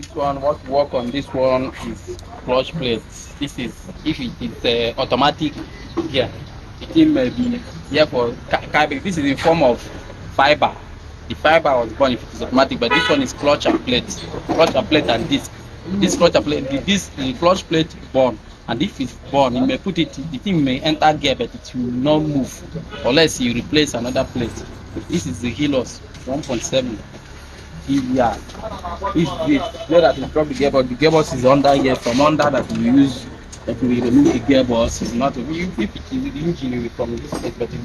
This one, what work on this one is clutch plate. This is if it is automatic gear. The thing may be here for carbon. This is in form of fiber. The fiber was born if it is automatic, but this one is clutch and plate. Clutch and plate and disc. This clutch and plate, the clutch plate born. And if it's born, you may put it, the thing may enter gear, but it will not move unless you replace another plate. This is the Helios 1.7. Yeah, it's this. Know that we drop the gearbox. The gearbox is under here. From under that we use, that we remove the gearbox. It's not if it is the engine from this place, but the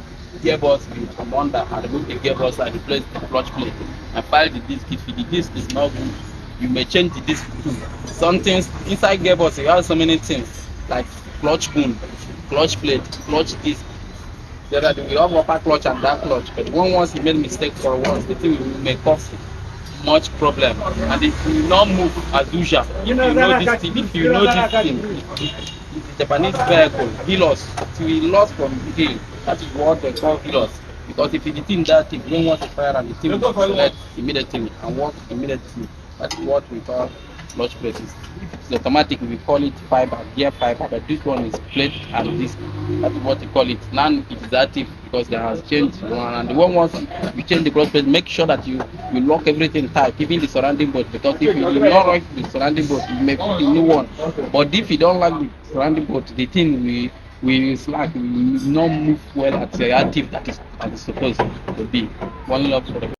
gearbox we from under and remove the gearbox and replace the clutch plate and file the disc. If the disc is not good, you may change the disc too. Some things inside gearbox you have so many things like clutch boom, clutch plate, clutch disc. The other we have upper clutch and down clutch, but once you made mistake for once, the thing may cause much problem and it will not move as usual. If you know this thing, it's a Japanese vehicle, Helios, it will lost from the hill. That is what they call Helios. Because if the thing that if you don't want to fire and the thing will select immediately and work immediately, that is what we call clutch plates. If it's automatic, we call it fiber, gear fiber, but this one is plate and disc. That is what we call it. Now it is active because there has changed. And the one once you change the clutch plate, make sure that you lock everything tight, even the surrounding board. Because if you do not lock the surrounding board, you may put the new one. But if you don't lock the surrounding board, the thing will slack, will not move well at the active that is supposed to be. One love for the